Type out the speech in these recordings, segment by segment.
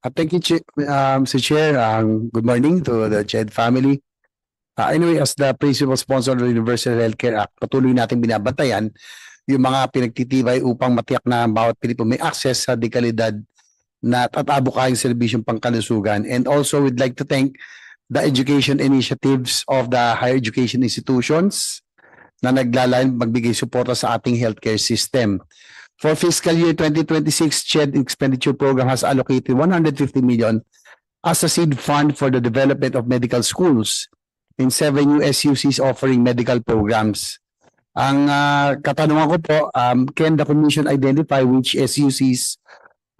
Thank you, Mr. Chair. Good morning to the CHED family. Anyway, as the principal sponsor of the Universal Healthcare Act, patuloy natin binabantayan yung mga pinagtitibay upang matiyak na bawat Pilipino may access sa dekalidad na tatabukahing serbisyong pangkalusugan. And also, we'd like to thank the education initiatives of the higher education institutions na naglalain magbigay suporta sa ating healthcare system. For fiscal year 2026, CHED expenditure program has allocated 150 million as a seed fund for the development of medical schools in 7 new SUCs offering medical programs. Ang katanungan ko po, can the Commission identify which SUCs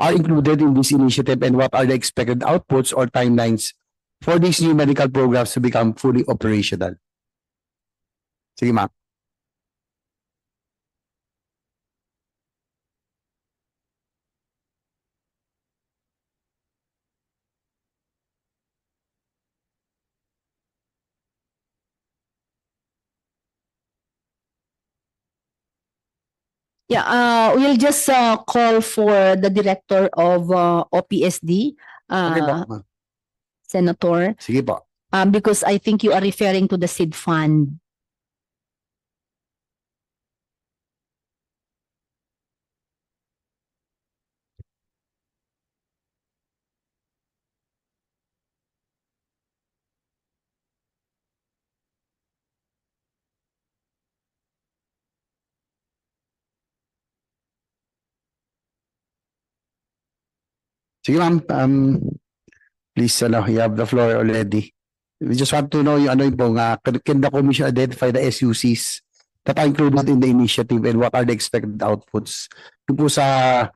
are included in this initiative and what are the expected outputs or timelines for these new medical programs to become fully operational? Sige, ma'am. Yeah, we'll just call for the director of OPSD, Okay po, ma'am. Senator, Sige po. because I think you are referring to the seed fund. Sige, ma'am. Please, you have the floor already. We just want to know yung ano yung pong, can the Commission identify the SUCs that are included in the initiative and what are the expected outputs? Yung po sa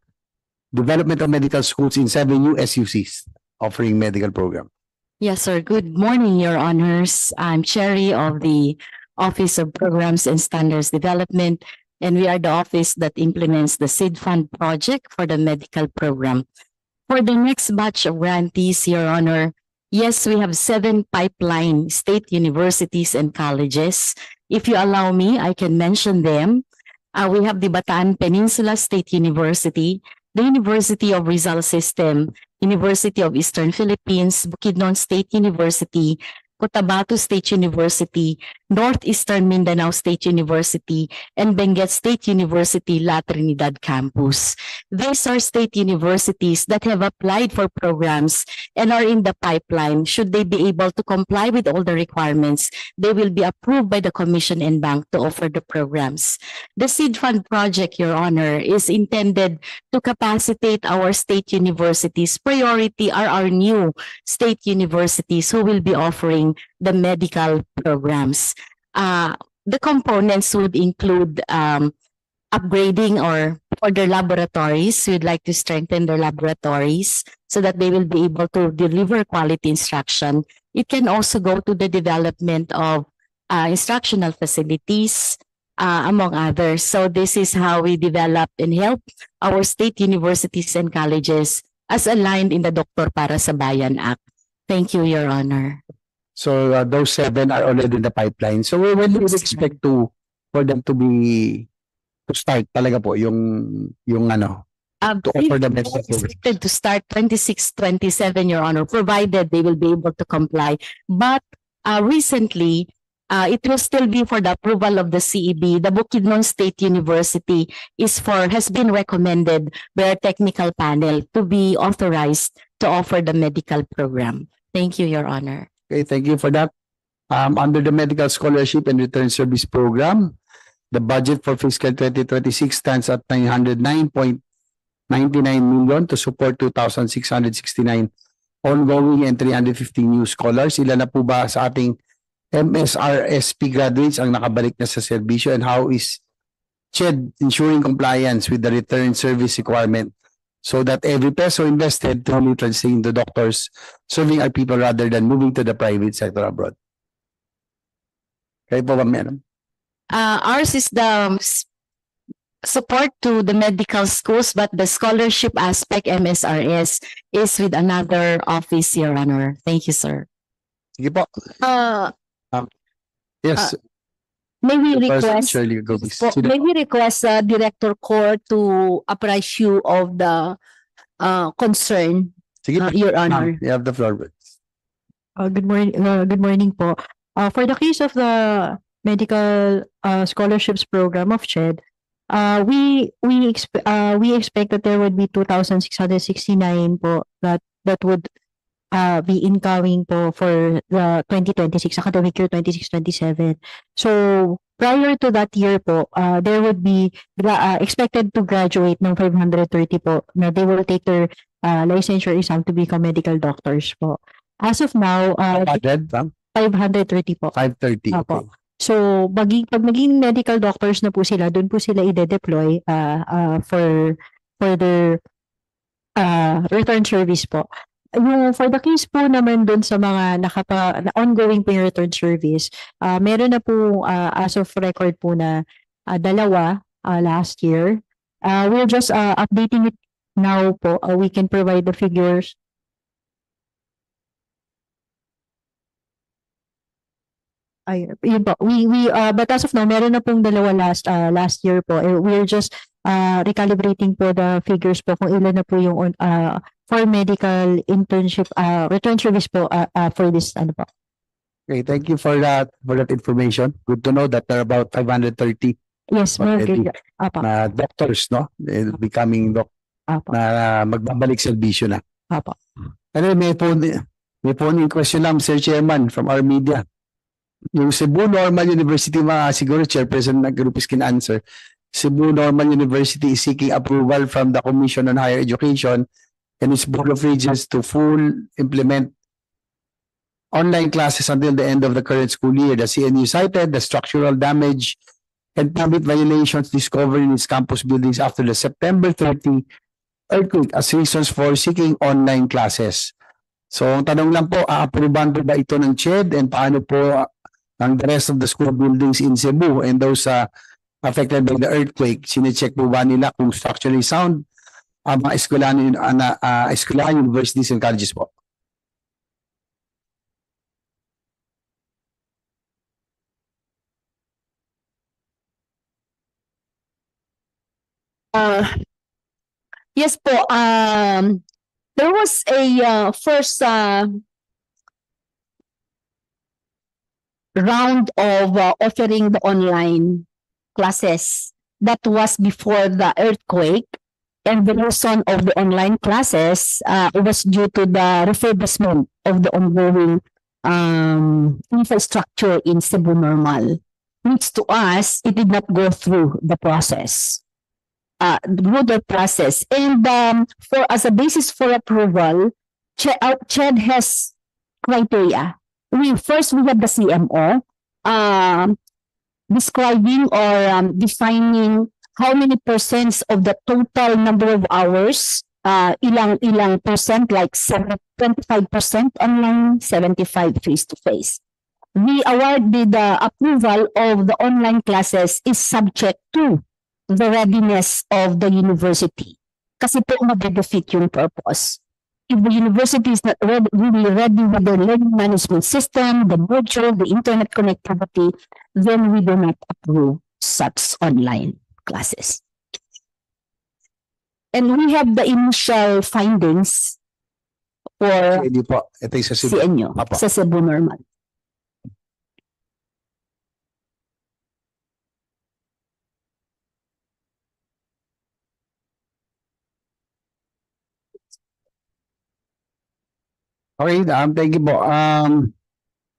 development of medical schools in 7 new SUCs offering medical program. Yes, sir. Good morning, Your Honors. I'm Cherry of the Office of Programs and Standards Development, and we are the office that implements the seed fund project for the medical program. For the next batch of grantees, Your Honor, yes, we have 7 pipeline state universities and colleges. If you allow me, I can mention them. We have the Bataan Peninsula State University, the University of Rizal System, University of Eastern Philippines, Bukidnon State University, Cotabato State University, Northeastern Mindanao State University, and Benguet State University, La Trinidad Campus. These are state universities that have applied for programs and are in the pipeline. Should they be able to comply with all the requirements, they will be approved by the Commission and Bank to offer the programs. The Seed Fund project, Your Honor, is intended to capacitate our state universities. Priority are our new state universities who will be offering the medical programs. The components would include upgrading or for their laboratories. We'd like to strengthen their laboratories so that they will be able to deliver quality instruction. It can also go to the development of instructional facilities, among others. So this is how we develop and help our state universities and colleges as aligned in the Doktor Para sa Bayan Act. Thank you, Your Honor. So those 7 are already in the pipeline. So when do you expect for them to start talaga po yung ano to offer the medical program? Expected to start 26-27, Your Honor, provided they will be able to comply. But recently, it will still be for the approval of the CEB. The Bukidnon State University has been recommended by our technical panel to be authorized to offer the medical program. Thank you, Your Honor. Okay, thank you for that. Under the Medical Scholarship and Return Service Program, the budget for fiscal 2026 stands at 909.99 million to support 2,669 ongoing and 350 new scholars. Ilan na po ba sa ating MSRSP graduates ang nakabalik na sa serbisyo, and how is CHED ensuring compliance with the return service requirement so that every peso invested truly translates into doctors serving our people rather than moving to the private sector abroad? Kayo po ba, madam? Ours is the support to the medical schools, but the scholarship aspect, MSRS, is with another office, Your Honor. Thank you, sir. Sige po. Yes. May we Shirley, go, please. may we request Director Cor to apprise you of the concern Sige, Your ma'am, Honor. you have the floor. Good morning po. For the case of the medical scholarships program of CHED, we expect that there would be 2,669 po that would be incoming po for the 2026 academic year 26-27. So prior to that year po, there would be expected to graduate ng 530 po na they will take their licensure exam to become medical doctors po. As of now, 500, ma'am? 530 po. 530. Opo. Okay. So, pag maging medical doctors na po sila, doon po sila ide-deploy for their return service po. Yung for the case po naman doon sa mga na ongoing po yung return service, meron na po as of record po na dalawa last year. We're just updating it now po. We can provide the figures. Ay, yun po. But as of now, meron na pong dalawa last year po. We're just recalibrating po the figures po kung ilan na po yung for medical internship return service po for this ano po. Okay, thank you for that information. Good to know that there are about 530 Yes, Already. Apa. na doctors, no? Becoming Apa. na magbabalik serbisyo na. Apa. Ano, may phone question lang, Sir Chairman, from our media. Yung Cebu Normal University, siguro Chairperson Naggrupis can answer. Cebu Normal University is seeking approval from the Commission on Higher Education and its Board of Regents to full implement online classes until the end of the current school year. The CNU cited the structural damage and permit violations discovered in its campus buildings after the September 30 earthquake as reasons for seeking online classes. So, ang tanong lang po, aaprobahan po ba ito ng CHED and paano po ang the rest of the school buildings in Cebu and those affected by the earthquake? Sine-check po ba nila kung structurally sound ang mga eskwelahan, universities and colleges po? Yes po, there was a first round of offering the online classes. That was before the earthquake, and the reason of the online classes was due to the refurbishment of the ongoing infrastructure in Cebu Normal, which to us, it did not go through the process. And for as a basis for approval, CHED has criteria. We have the CMO describing or defining how many percents of the total number of hours, ilang percent, like 25% online, 75 face-to-face. The award the approval of the online classes is subject to the readiness of the university. Kasi po mag-defeat yung purpose. If the university is not really ready with the learning management system, the module, the internet connectivity, then we do not approve such online classes. And we have the initial findings for Hindi po. Ito yung sa Cebu. CNU, Apo. sa Cebu Normal. Okay, thank you po.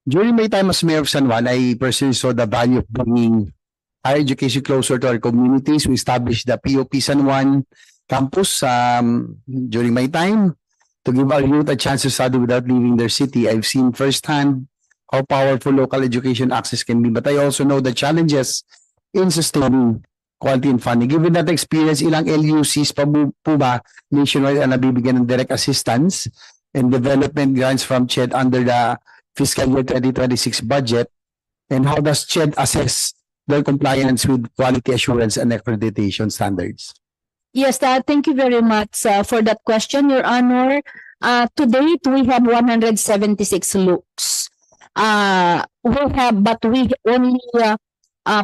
During my time as Mayor of San Juan, I personally saw the value of bringing higher education closer to our communities. We established the POP San Juan campus during my time to give our youth a chance to study without leaving their city. I've seen firsthand how powerful local education access can be, but I also know the challenges in sustaining quality and funding. Given that experience, ilang LUCs pa po ba nationwide ang nabibigyan ng direct assistance and development grants from CHED under the fiscal year 2026 budget? And how does CHED assess their compliance with quality assurance and accreditation standards? Yes, thank you very much for that question, Your Honor. To date, we have 176 LUCs. We only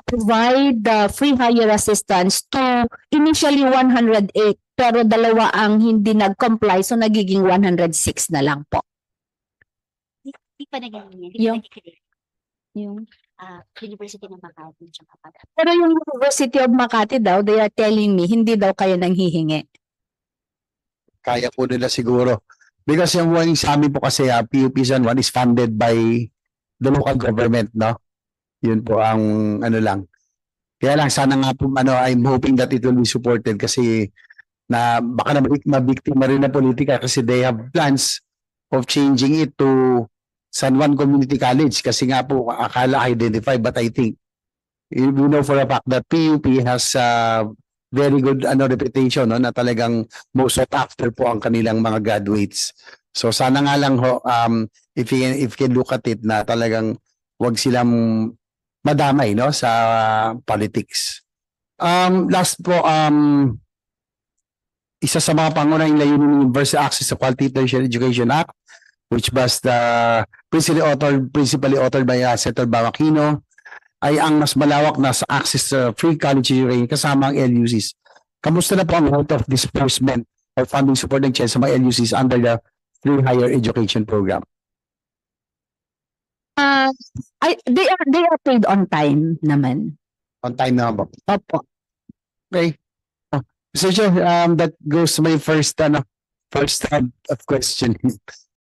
provide free higher assistance to initially 108 pero dalawa ang hindi nag-comply, so nagiging 106 na lang po. Di pa naging Yung- yung University ng Makati tsaka Pero yung University of Makati daw, they are telling me, hindi daw kayo nang hihingi. Kaya po nila siguro. Because yung one sa amin po kasi PUP Zone 1 is funded by the local government, no? Yun po ang ano lang. Kaya lang sana nga po I'm hoping that it will be supported kasi na baka mabiktima rin na politika kasi they have plans of changing it to San Juan Community College kasi nga po akala identify, but I think we know for a fact that PUP has very good reputation, no, na talagang most sought after po ang kanilang mga graduates. So sana nga lang ho if you can look at it na talagang wag silang madamay, no, sa politics. Last po isa sa mga pangunahing layunin ng Universal Access to Quality Tertiary Education Act, which was principally authored by Senator Bawakino, ay ang mas malawak na sa access to free college education kasama ang LUCs. Kamusta na po ang rate of disbursement or funding support ng CHED sa mga LUCs under the Free Higher Education Program? They are paid on time naman. On time na ba? Opo. Okay. Mr. Chair, that goes to my first of questioning.